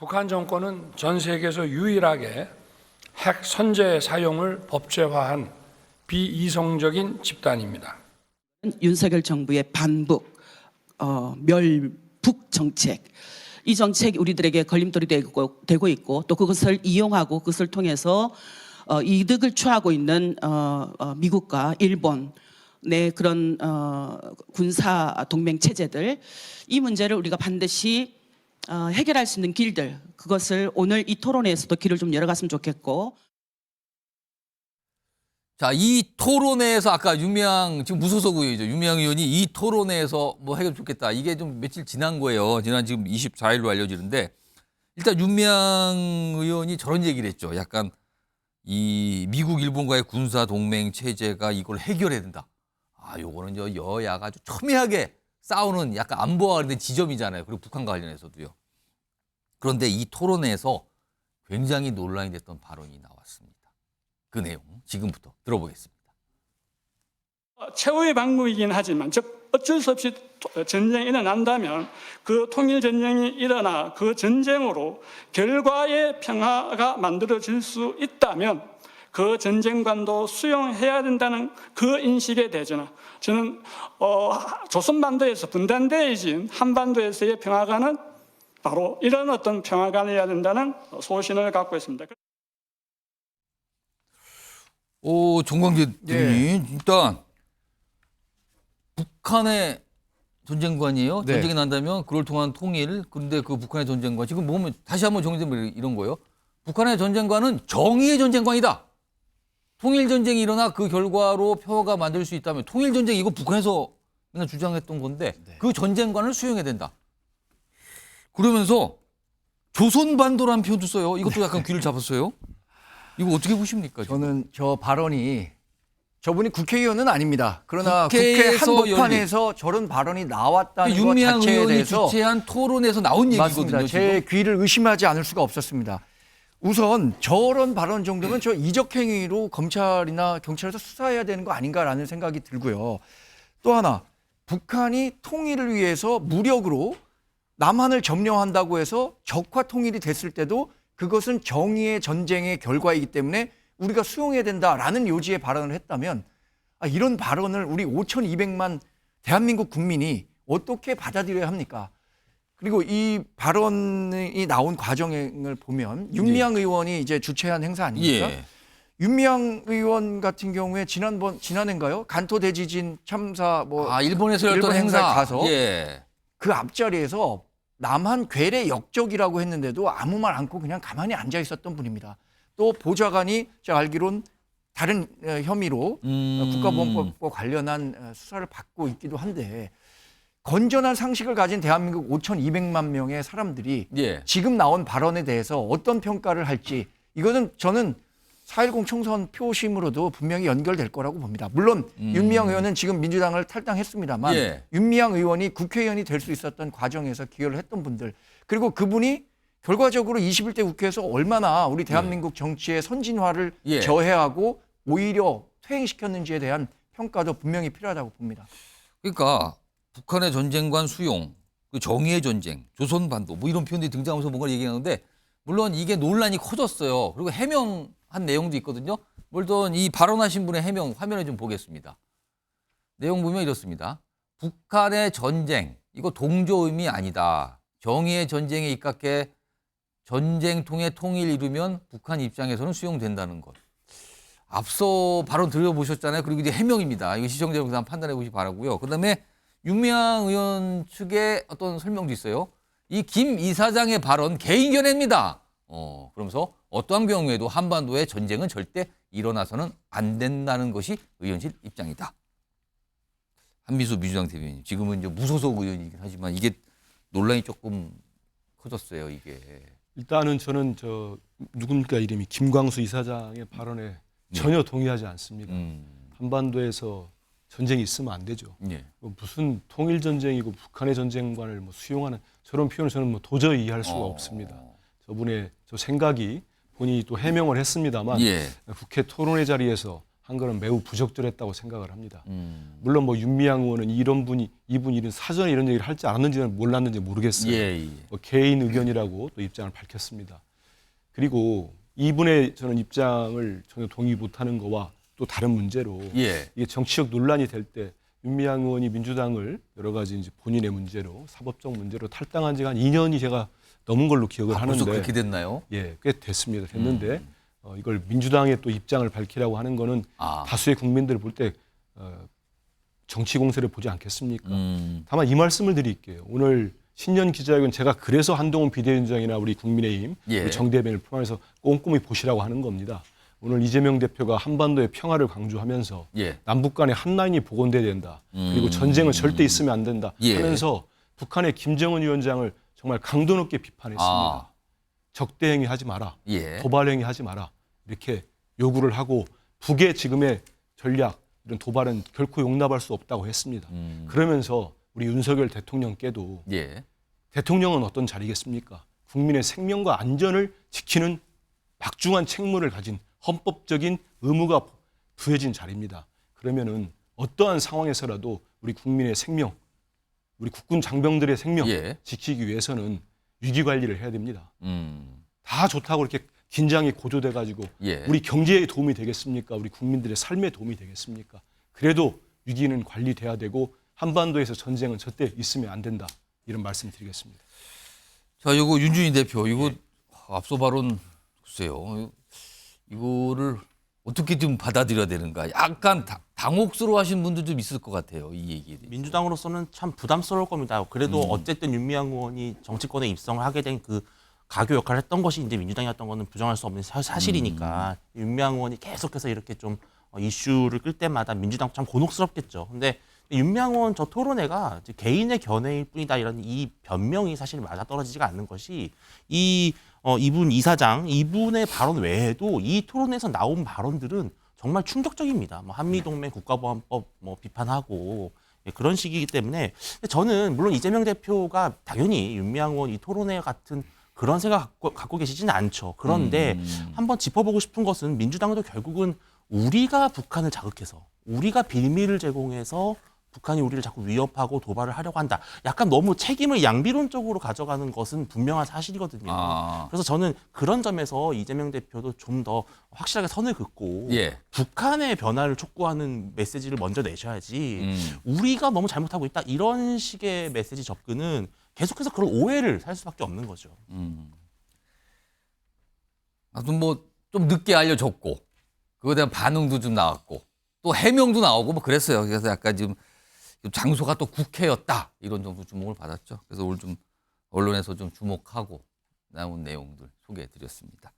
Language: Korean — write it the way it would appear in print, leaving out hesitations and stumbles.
북한 정권은 전 세계에서 유일하게 핵 선제 사용을 법제화한 비이성적인 집단입니다. 윤석열 정부의 반북, 멸북 정책, 이 정책이 우리들에게 걸림돌이 되고 있고 또 그것을 이용하고 그것을 통해서 이득을 취하고 있는 미국과 일본의 그런 군사 동맹 체제들, 이 문제를 우리가 반드시 해결할 수 있는 길들, 그것을 오늘 이 토론회에서도 길을 좀 열어갔으면 좋겠고. 자, 이 토론회에서 아까 지금 무소속 의원이죠. 유명 의원이 이 토론회에서 뭐 해결 좋겠다. 이게 좀 며칠 지난 거예요. 지난 지금 24일로 알려지는데 일단 윤미향 의원이 저런 얘기를 했죠. 약간 이 미국, 일본과의 군사 동맹 체제가 이걸 해결해야 된다. 요거는 여야가 아주 첨예하게 싸우는 약간 안보와 관련된 지점이잖아요. 그리고 북한과 관련해서도요. 그런데 이 토론회에서 굉장히 논란이 됐던 발언이 나왔습니다. 그 내용 지금부터 들어보겠습니다. 최후의 방법이긴 하지만 즉 어쩔 수 없이 전쟁이 일어난다면 그 통일 전쟁이 일어나 그 전쟁으로 결과의 평화가 만들어질 수 있다면 그 전쟁관도 수용해야 된다는 그 인식에 대해서는 저는 조선반도에서 분단되어진 한반도에서의 평화관은 바로 이런 어떤 평화관이어야 된다는 소신을 갖고 있습니다. 정광재 대변인, 일단 북한의 전쟁관이에요. 네. 전쟁이 난다면 그걸 통한 통일. 그런데 그 북한의 전쟁관 지금 보면 다시 한번 정리되면 이런 거예요. 북한의 전쟁관은 정의의 전쟁관이다. 통일 전쟁이 일어나 그 결과로 평화가 만들 수 있다면 통일 전쟁 이거 북한에서 맨날 주장했던 건데 그 전쟁관을 수용해야 된다. 그러면서 조선반도라는 표현도 써요. 이것도 약간 귀를 잡았어요. 이거 어떻게 보십니까? 지금? 저는 저 발언이 저분이 국회의원은 아닙니다. 그러나 국회에서 국회 한복판에서 저런 발언이 나왔다는 것 윤미향 자체에 의원이 대해서 주최한 토론에서 나온 맞습니다. 얘기거든요. 제 지금. 귀를 의심하지 않을 수가 없었습니다. 우선 저런 발언 정도면 저 이적행위로 검찰이나 경찰에서 수사해야 되는 거 아닌가라는 생각이 들고요. 또 하나, 북한이 통일을 위해서 무력으로 남한을 점령한다고 해서 적화 통일이 됐을 때도 그것은 정의의 전쟁의 결과이기 때문에 우리가 수용해야 된다라는 요지의 발언을 했다면 이런 발언을 우리 5,200만 대한민국 국민이 어떻게 받아들여야 합니까? 그리고 이 발언이 나온 과정을 보면 윤미향 의원이 이제 주최한 행사 아닙니까? 예. 윤미향 의원 같은 경우에 지난해인가요? 간토 대지진 참사 일본에서 열렸던 일본 행사에 행사 가서 예. 그 앞자리에서 남한 괴뢰 역적이라고 했는데도 아무 말 않고 그냥 가만히 앉아 있었던 분입니다. 또 보좌관이 제가 알기론 다른 혐의로 국가보안법과 관련한 수사를 받고 있기도 한데 건전한 상식을 가진 대한민국 5,200만 명의 사람들이 예. 지금 나온 발언에 대해서 어떤 평가를 할지 이거는 저는 4.10 총선 표심으로도 분명히 연결될 거라고 봅니다. 물론 윤미향 의원은 지금 민주당을 탈당했습니다만 예. 윤미향 의원이 국회의원이 될 수 있었던 과정에서 기여를 했던 분들 그리고 그분이 결과적으로 21대 국회에서 얼마나 우리 대한민국 정치의 선진화를 예. 저해하고 오히려 퇴행시켰는지에 대한 평가도 분명히 필요하다고 봅니다. 그러니까 북한의 전쟁관 수용, 그 정의의 전쟁, 조선반도 뭐 이런 표현들이 등장하면서 뭔가를 얘기하는데 물론 이게 논란이 커졌어요. 그리고 해명한 내용도 있거든요. 물론 이 발언하신 분의 해명 화면에 좀 보겠습니다. 내용 보면 이렇습니다. 북한의 전쟁, 이거 동조 의미 아니다. 정의의 전쟁에 입각해 전쟁 통해 통일 이루면 북한 입장에서는 수용된다는 것. 앞서 발언 들어보셨잖아요. 그리고 이제 해명입니다. 이거 시청자분들 한번 판단해 보시기 바라고요. 그다음에 윤미향 의원 측의 어떤 설명도 있어요. 이 김 이사장의 발언 개인 견해입니다. 그러면서 어떠한 경우에도 한반도의 전쟁은 절대 일어나서는 안 된다는 것이 의원실 입장이다. 한미수 민주당 대변인, 지금은 이제 무소속 의원이긴 하지만 이게 논란이 조금 커졌어요. 이게. 일단은 저는 누굽니까 이름이 김광수 이사장의 발언에 전혀 동의하지 않습니다. 한반도에서 전쟁이 있으면 안 되죠. 예. 무슨 통일 전쟁이고 북한의 전쟁관을 수용하는 저런 표현을 저는 도저히 이해할 수가 없습니다. 저분의 저 생각이 본인이 또 해명을 했습니다만 예. 국회 토론회 자리에서 한 거는 매우 부적절했다고 생각을 합니다. 물론 뭐 윤미향 의원은 이분 이런 사전에 이런 얘기를 할지 않았는지는 몰랐는지 모르겠어요. 예. 뭐 개인 의견이라고 또 입장을 밝혔습니다. 그리고 이분의 저는 입장을 전혀 동의 못하는 거와 또 다른 문제로 예. 이게 정치적 논란이 될 때 윤미향 의원이 민주당을 여러 가지 이제 본인의 문제로 사법적 문제로 탈당한 지가 한 2년이 제가 넘은 걸로 기억을 벌써 하는데 그렇게 됐나요? 예, 꽤 됐습니다. 됐는데 이걸 민주당의 또 입장을 밝히라고 하는 거는 아. 다수의 국민들을 볼 때 정치 공세를 보지 않겠습니까? 음. 다만 이 말씀을 드릴게요. 오늘 신년 기자회견 제가 그래서 한동훈 비대위원장이나 우리 국민의힘 예. 우리 정 대변을 포함해서 꼼꼼히 보시라고 하는 겁니다. 오늘 이재명 대표가 한반도의 평화를 강조하면서 예. 남북 간의 한 라인이 복원돼야 된다. 그리고 전쟁은 절대 있으면 안 된다. 예. 하면서 북한의 김정은 위원장을 정말 강도 높게 비판했습니다. 아. 적대 행위 하지 마라. 예. 도발 행위 하지 마라. 이렇게 요구를 하고 북의 지금의 전략 이런 도발은 결코 용납할 수 없다고 했습니다. 그러면서 우리 윤석열 대통령께도 예. 대통령은 어떤 자리겠습니까? 국민의 생명과 안전을 지키는 막중한 책무를 가진 헌법적인 의무가 부여진 자리입니다. 그러면은 어떠한 상황에서라도 우리 국민의 생명, 우리 국군 장병들의 생명 예. 지키기 위해서는 위기 관리를 해야 됩니다. 음. 다 좋다고 이렇게 긴장이 고조돼 가지고 예. 우리 경제에 도움이 되겠습니까? 우리 국민들의 삶에 도움이 되겠습니까? 그래도 위기는 관리돼야 되고 한반도에서 전쟁은 절대 있으면 안 된다. 이런 말씀 드리겠습니다. 자, 이거 윤준희 대표, 이거 앞서 발언 글쎄요. 이거를 어떻게 좀 받아들여야 되는가? 약간 당혹스러워하시는 분도 좀 있을 것 같아요. 이 얘기들이. 민주당으로서는 참 부담스러울 겁니다. 그래도 어쨌든 윤미향 의원이 정치권에 입성을 하게 된 그 가교 역할을 했던 것이 이제 민주당이었던 거는 부정할 수 없는 사실이니까 윤미향 의원이 계속해서 이렇게 좀 이슈를 끌 때마다 민주당 참 곤혹스럽겠죠. 근데 윤미향 의원 저 토론회가 이제 개인의 견해일 뿐이다 이런 이 변명이 사실 맞아떨어지지가 않는 것이 이분 이사장 이분의 발언 외에도 이 토론에서 나온 발언들은 정말 충격적입니다. 뭐 한미동맹 국가보안법 뭐 비판하고 그런 식이기 때문에 저는 물론 이재명 대표가 당연히 윤미향 의원 이 토론회 같은 그런 생각 갖고 계시지는 않죠. 그런데 한번 짚어보고 싶은 것은 민주당도 결국은 우리가 북한을 자극해서 우리가 빌미를 제공해서 북한이 우리를 자꾸 위협하고 도발을 하려고 한다. 약간 너무 책임을 양비론적으로 가져가는 것은 분명한 사실이거든요. 아. 그래서 저는 그런 점에서 이재명 대표도 좀 더 확실하게 선을 긋고 예. 북한의 변화를 촉구하는 메시지를 먼저 내셔야지 우리가 너무 잘못하고 있다. 이런 식의 메시지 접근은 계속해서 그런 오해를 살 수밖에 없는 거죠. 아무튼 뭐 좀 늦게 알려줬고 그거에 대한 반응도 좀 나왔고 또 해명도 나오고 뭐 그랬어요. 그래서 약간 지금 장소가 또 국회였다 이런 정도 주목을 받았죠. 그래서 오늘 좀 언론에서 좀 주목하고 나온 내용들 소개해드렸습니다.